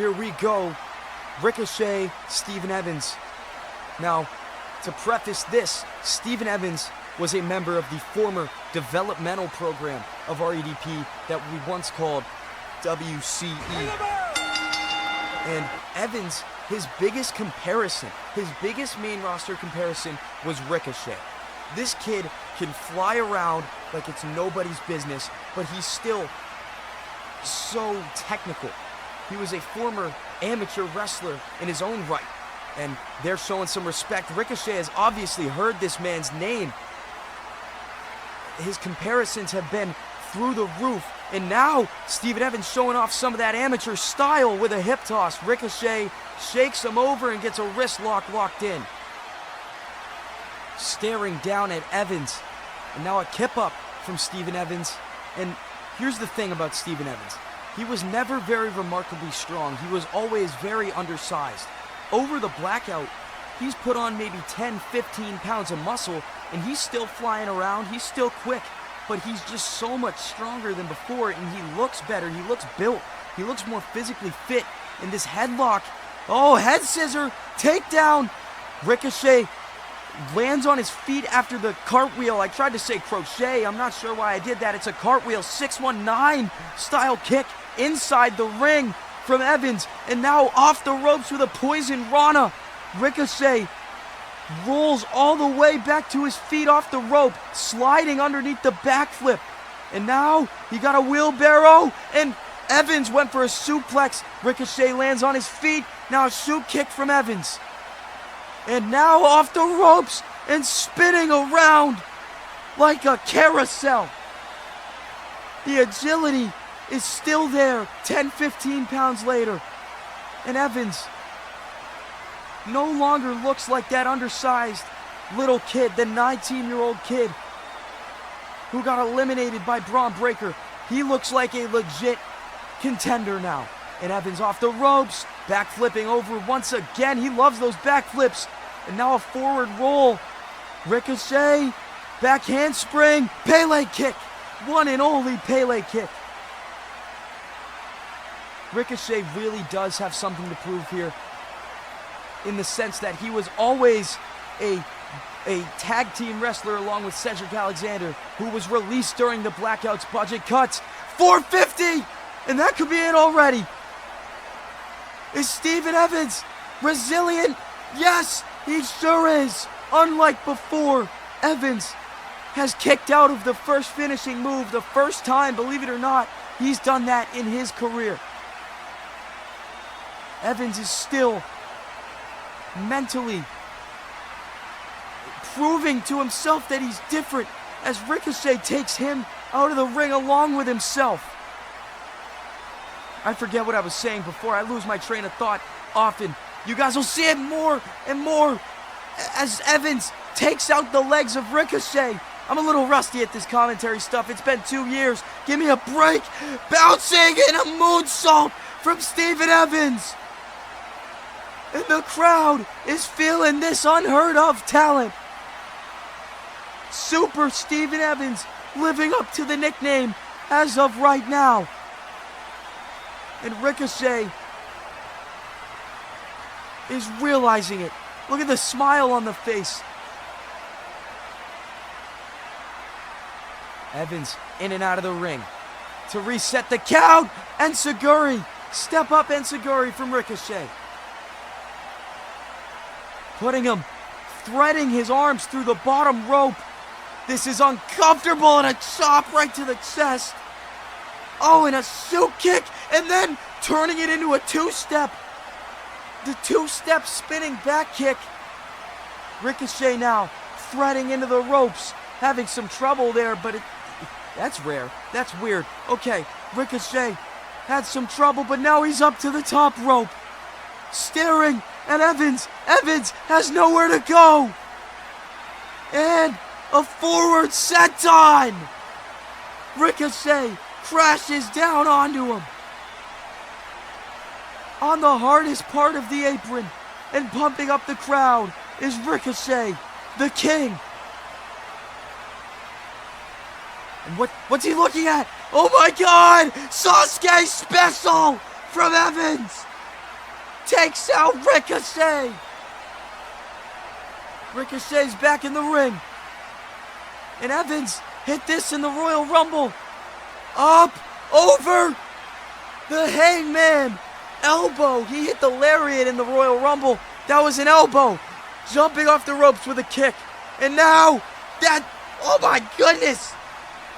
here we go. Ricochet, Stephen Evans. Now, to preface this, Stephen Evans was a member of the former developmental program of REDP that we once called WCE. And Evans, his biggest comparison, his biggest main roster comparison was Ricochet. This kid can fly around like it's nobody's business, but he's still so technical. He was a former amateur wrestler in his own right, and they're showing some respect. Ricochet has obviously heard this man's name. His comparisons have been through the roof, and now Stephen Evans showing off some of that amateur style with a hip toss. Ricochet shakes him over and gets a wrist lock locked in. Staring down at Evans, and now a kip up from Stephen Evans. And here's the thing about Stephen Evans. He was never very remarkably strong. He was always very undersized. Over the blackout, he's put on maybe 10, 15 pounds of muscle, and he's still flying around. He's still quick, but he's just so much stronger than before, and he looks better. He looks built. He looks more physically fit. And this headlock, oh, head scissor, takedown. Ricochet lands on his feet after the cartwheel. I tried to say crochet. I'm not sure why I did that. It's a cartwheel, 619 style kick inside the ring from Evans. And now off the ropes with a poison Rana. Ricochet rolls all the way back to his feet off the rope, sliding underneath the backflip. And now he got a wheelbarrow, and Evans went for a suplex. Ricochet lands on his feet. Now a shoot kick from Evans. And now off the ropes and spinning around like a carousel. The agility is still there 10, 15 pounds later. And Evans no longer looks like that undersized little kid, the 19-year-old kid who got eliminated by Braun Breaker. He looks like a legit contender now. And Evans off the ropes, backflipping over once again. He loves those backflips. And now a forward roll. Ricochet, back handspring, Pele kick. One and only Pele kick. Ricochet really does have something to prove here, in the sense that he was always a tag team wrestler along with Cedric Alexander, who was released during the Blackouts budget cuts. 450! And that could be it already. Is Stephen Evans resilient? Yes, he sure is. Unlike before, Evans has kicked out of the first finishing move the first time, believe it or not. He's done that in his career. Evans is still mentally proving to himself that he's different as Ricochet takes him out of the ring along with himself. I forget what I was saying before. I lose my train of thought often. You guys will see it more and more as Evans takes out the legs of Ricochet. I'm a little rusty at this commentary stuff. It's been 2 years. Give me a break. Bouncing in a moonsault from Stephen Evans. And the crowd is feeling this unheard of talent. Super Stephen Evans living up to the nickname as of right now. And Ricochet is realizing it. Look at the smile on the face. Evans in and out of the ring to reset the count. And Enziguri. Step up Enziguri from Ricochet. Putting him, threading his arms through the bottom rope. This is uncomfortable, and a chop right to the chest. Oh, and a shoot kick, and then turning it into a two-step. The two-step spinning back kick. Ricochet now threading into the ropes, having some trouble there, but that's rare. That's weird. Okay, Ricochet had some trouble, but now he's up to the top rope. Staring at Evans. Evans has nowhere to go. And a forward senton. Ricochet crashes down onto him. On the hardest part of the apron and pumping up the crowd is Ricochet, the king. And what's he looking at? Oh my God! Sasuke special from Evans! takes out Ricochet. Ricochet's back in the ring. And Evans hit this in the Royal Rumble. Up, over, the Hangman elbow. He hit the lariat in the Royal Rumble. That was an elbow. Jumping off the ropes with a kick. And now, that, oh my goodness,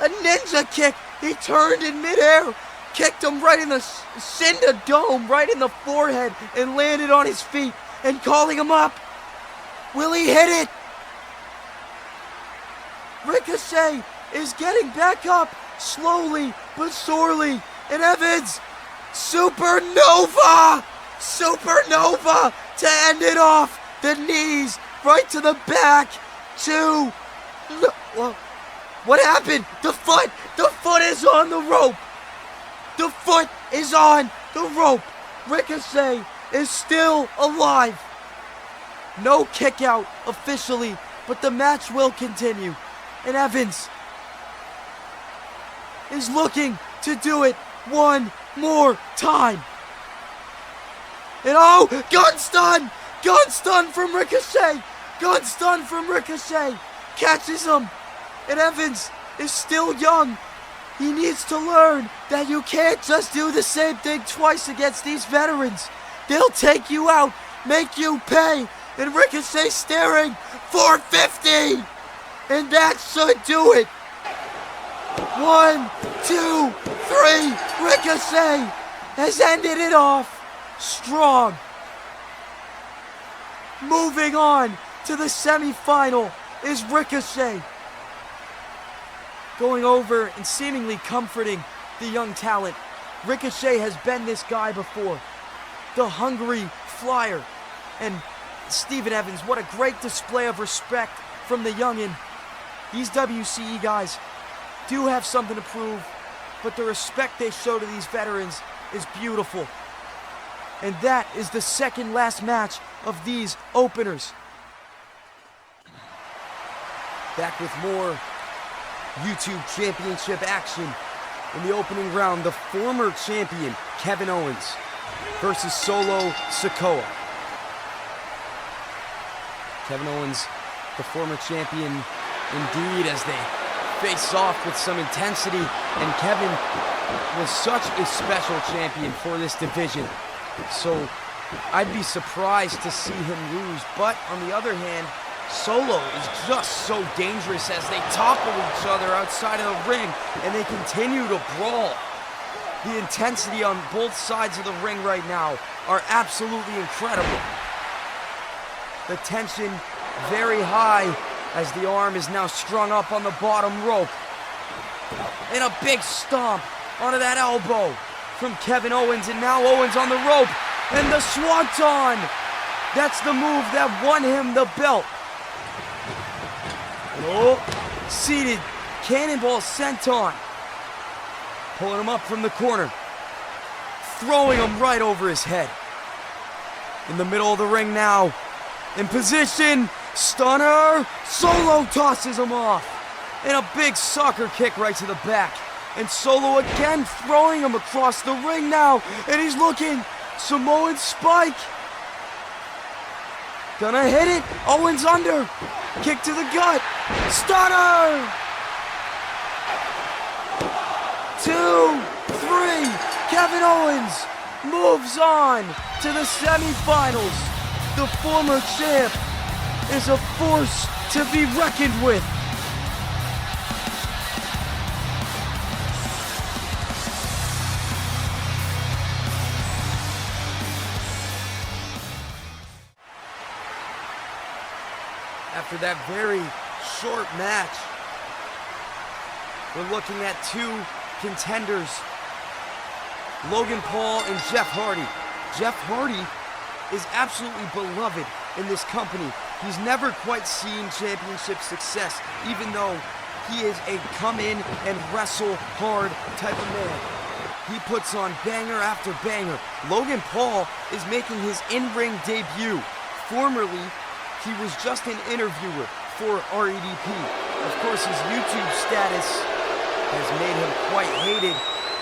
a ninja kick. He turned in midair, kicked him right in the Cinder Dome, right in the forehead, and landed on his feet and calling him up. Will he hit it? Ricochet is getting back up, slowly but surely. And Evans, Supernova! Supernova to end it off. The knees right to the back. What happened? The foot is on the rope. The foot is on the rope. Ricochet is still alive. No kick out officially, but the match will continue. And Evans is looking to do it one more time. And oh, gun stun! Gun stun from Ricochet! Gun stun from Ricochet! Catches him! And Evans is still young. He needs to learn that you can't just do the same thing twice against these veterans. They'll take you out, make you pay. And Ricochet staring, 450! And that should do it. 1, 2, 3. Ricochet has ended it off strong. Moving on to the semifinal is Ricochet. Going over and seemingly comforting the young talent. Ricochet has been this guy before. The hungry flyer. And Steven Evans, what a great display of respect from the youngin'. These WCE guys do have something to prove, but the respect they show to these veterans is beautiful. And that is the second last match of these openers. Back with more YouTube Championship action. In the opening round, the former champion, Kevin Owens, versus Solo Sakoa. Kevin Owens, the former champion, indeed, as they face off with some intensity. And Kevin was such a special champion for this division. So I'd be surprised to see him lose. But on the other hand, Solo is just so dangerous as they topple each other outside of the ring and they continue to brawl. The intensity on both sides of the ring right now are absolutely incredible. The tension very high as the arm is now strung up on the bottom rope. And a big stomp onto that elbow from Kevin Owens, and now Owens on the rope, and the Swanton! That's the move that won him the belt. Oh, seated cannonball senton. Pulling him up from the corner. Throwing him right over his head. In the middle of the ring now. In position. Stunner. Solo tosses him off. And a big soccer kick right to the back. And Solo again throwing him across the ring now. And he's looking. Samoan spike. Gonna hit it. Owens under. Kick to the gut. Stunner. 2, 3. Kevin Owens moves on to the semifinals. The former champ is a force to be reckoned with. After that very short match, we're looking at two contenders, Logan Paul and Jeff Hardy. Jeff Hardy is absolutely beloved in this company. He's never quite seen championship success, even though he is a come in and wrestle hard type of man. He puts on banger after banger. Logan Paul is making his in-ring debut. Formerly, he was just an interviewer for REDP. Of course, his YouTube status has made him quite hated,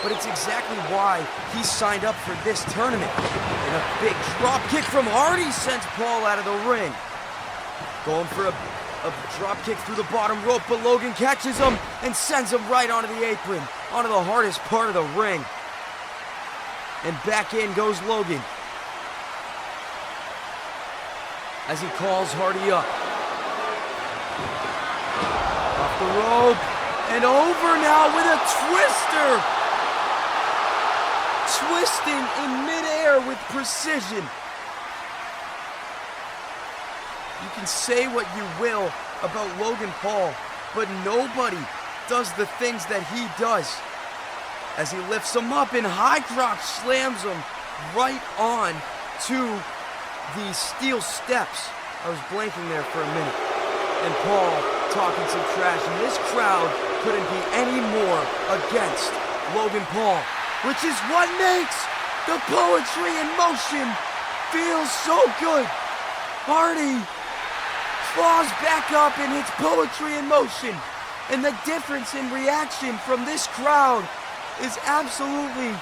but it's exactly why he signed up for this tournament. And a big drop kick from Hardy sends Paul out of the ring. Going for a drop kick through the bottom rope, but Logan catches him and sends him right onto the apron, onto the hardest part of the ring. And back in goes Logan as he calls Hardy up. Off the rope and over now with a twister. Twisting in midair with precision. You can say what you will about Logan Paul, but nobody does the things that he does. As he lifts him up and high crotch slams him right on to the steel steps. I was blanking there for a minute. And Paul talking some trash, and this crowd couldn't be any more against Logan Paul, which is what makes the poetry in motion feel so good. Hardy falls back up and hits poetry in motion, and the difference in reaction from this crowd is absolutely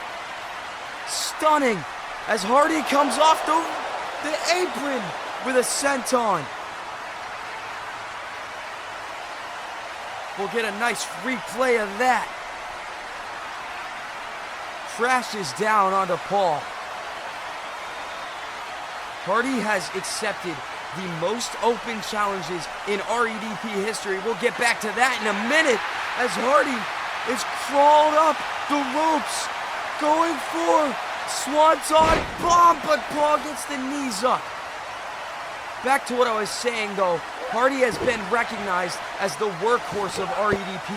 stunning as Hardy comes off the apron with a senton. We'll get a nice replay of that. Crashes down onto Paul. Hardy has accepted the most open challenges in REDP history. We'll get back to that in a minute as Hardy is crawled up the ropes, going for Swanton bomb, but Paul gets the knees up. Back to what I was saying though, Hardy has been recognized as the workhorse of REDP.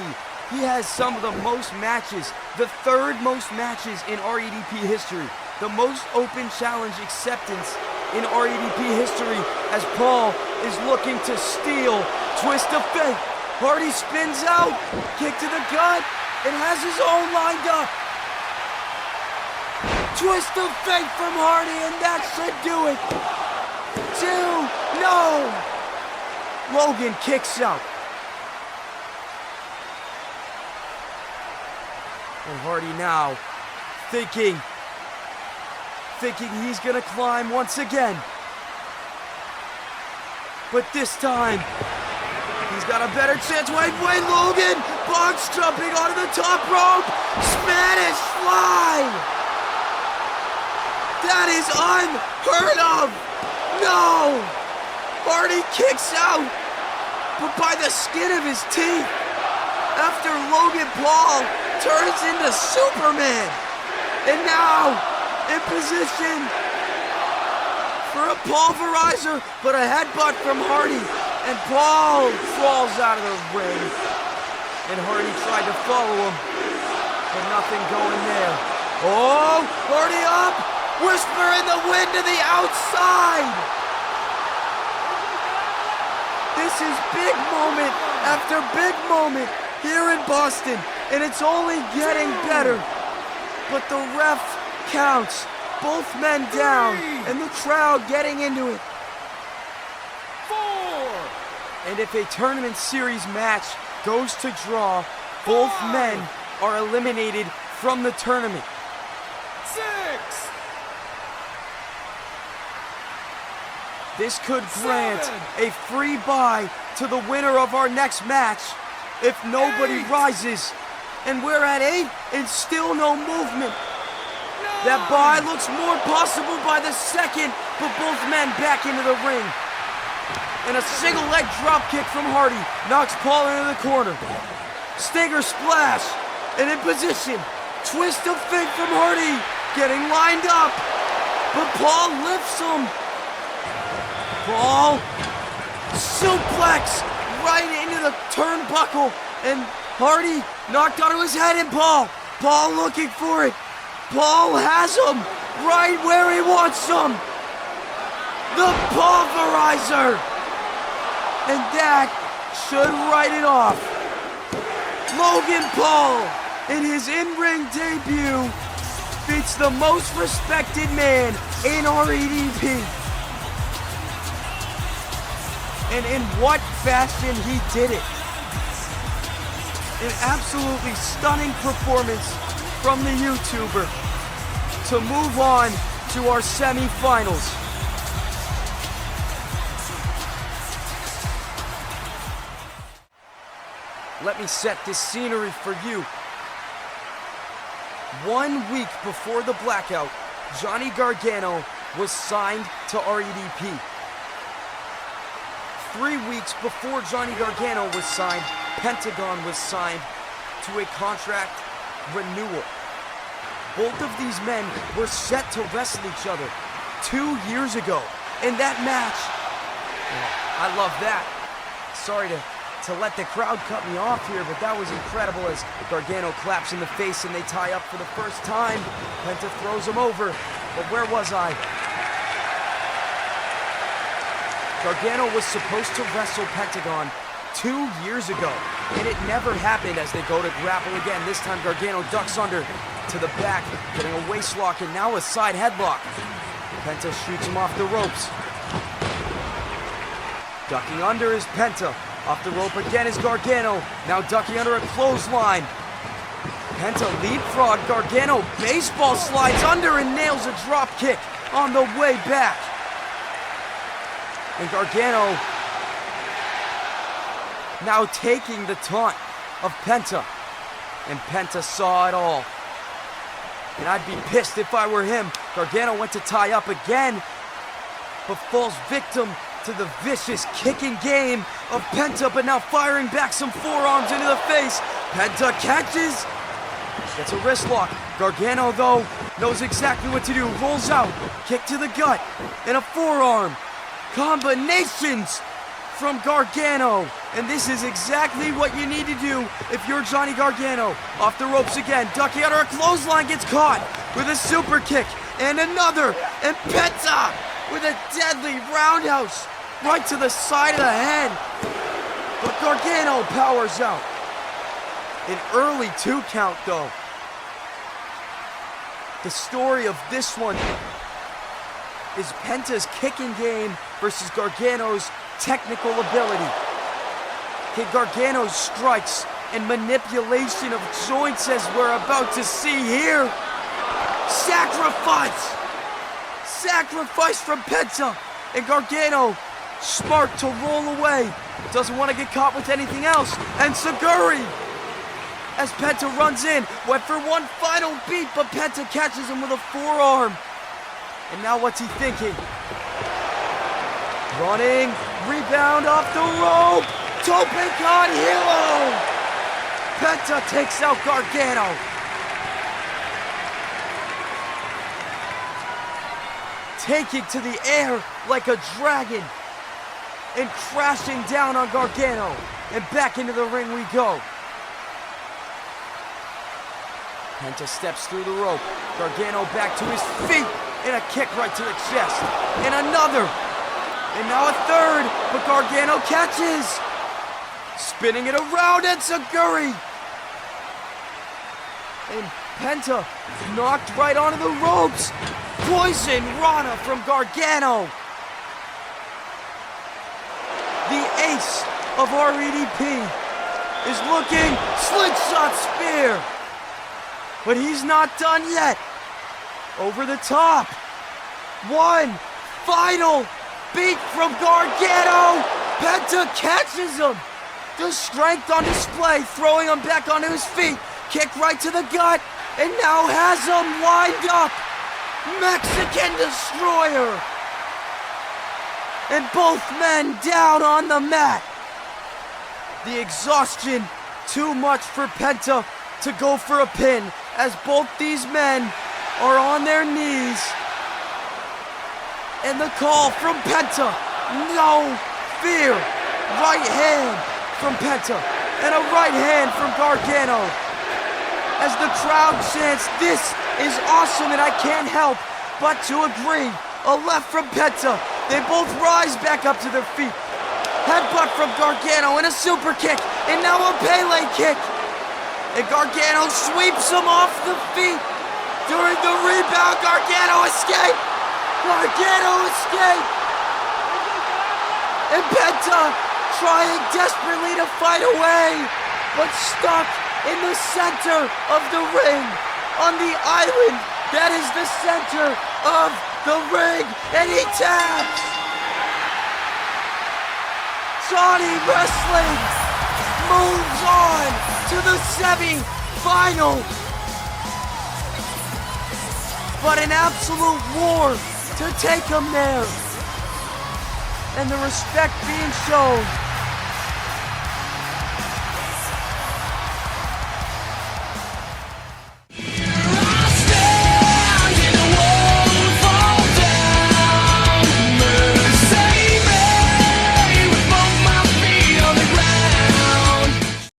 He has some of the most matches, the third most matches in REDP history, the most open challenge acceptance in REDP history as Paul is looking to steal twist of fate. Hardy spins out, kick to the gut, and has his own lined up. Twist of fate from Hardy, and that should do it. 2, no! Logan kicks out. And Hardy now thinking he's gonna climb once again. But this time, he's got a better chance. Wait, Logan! Box jumping onto the top rope! Spanish fly! That is unheard of! No! Hardy kicks out, but by the skin of his teeth, after Logan Paul turns into Superman. And now, in position for a pulverizer, but a headbutt from Hardy. And Paul falls out of the ring. And Hardy tried to follow him, but nothing going there. Oh, Hardy up! Whisper in the wind to the outside! This is big moment after big moment here in Boston, and it's only getting better. But the ref counts both men down, and the crowd getting into it. 4. And if a tournament series match goes to draw, both men are eliminated from the tournament. 6. This could grant a free bye to the winner of our next match if nobody rises. And we're at 8 and still no movement. That bye looks more possible by the second, but both men back into the ring. And a single leg drop kick from Hardy knocks Paul into the corner. Stinger splash, and in position. Twist of fate from Hardy, getting lined up. But Paul lifts him. Paul suplex right into the turnbuckle, and Hardy knocked onto his head, and Paul looking for it. Paul has him right where he wants him. The pulverizer. And that should write it off. Logan Paul, in his in-ring debut, beats the most respected man in REDP. And in what fashion he did it. An absolutely stunning performance from the YouTuber to move on to our semifinals. Let me set this scenery for you. 1 week before the blackout, Johnny Gargano was signed to REDP. 3 weeks before Johnny Gargano was signed, Pentagon was signed to a contract renewal. Both of these men were set to wrestle each other 2 years ago. In that match, I love that. Sorry to let the crowd cut me off here, but that was incredible as Gargano claps in the face and they tie up for the first time. Penta throws him over, but where was I? Gargano was supposed to wrestle Pentagon 2 years ago, and it never happened as they go to grapple again. This time Gargano ducks under to the back, getting a waist lock and now a side headlock. Penta shoots him off the ropes. Ducking under is Penta. Off the rope again is Gargano, now ducking under a clothesline. Penta leapfrog, Gargano baseball slides under and nails a drop kick on the way back. And Gargano now taking the taunt of Penta. And Penta saw it all. And I'd be pissed if I were him. Gargano went to tie up again, but falls victim to the vicious kicking game of Penta, but now firing back some forearms into the face. Penta catches, gets a wrist lock. Gargano, though, knows exactly what to do. Rolls out, kick to the gut, and a forearm. Combinations from Gargano. And this is exactly what you need to do if you're Johnny Gargano. Off the ropes again, ducking under a clothesline, gets caught with a super kick, and another, and Penta with a deadly roundhouse right to the side of the head. But Gargano powers out. An early 2 count, though. The story of this one is Penta's kicking game versus Gargano's technical ability. Okay, Gargano's strikes and manipulation of joints, as we're about to see here. Sacrifice! Sacrifice from Penta! And Gargano, smart to roll away. Doesn't want to get caught with anything else. And Saguri, as Penta runs in, went for one final beat, but Penta catches him with a forearm. And now what's he thinking? Running, rebound off the rope. Tope con hilo. Penta takes out Gargano. Taking to the air like a dragon and crashing down on Gargano. And back into the ring we go. Penta steps through the rope. Gargano back to his feet and a kick right to the chest. And another. And now a third, but Gargano catches. Spinning it around and Saguri. And Penta knocked right onto the ropes. Poison Rana from Gargano. The ace of REDP is looking slingshot spear. But he's not done yet. Over the top. One final beat from Gargano. Penta catches him. The strength on display, throwing him back onto his feet. Kick right to the gut, and now has him lined up. Mexican Destroyer. And both men down on the mat. The exhaustion, too much for Penta to go for a pin, as both these men are on their knees. And the call from Penta, no fear. Right hand from Penta, and a right hand from Gargano. As the crowd chants, "This is awesome," and I can't help but to agree. A left from Penta. They both rise back up to their feet. Headbutt from Gargano and a super kick, and now a Pele kick. And Gargano sweeps him off the feet. During the rebound, Gargano escaped. Gargano escaped. And Penta trying desperately to fight away, but stuck in the center of the ring, on the island that is the center of the ring, and he taps! Johnny Wrestling moves on to the semi-final. But an absolute war to take him there. And the respect being shown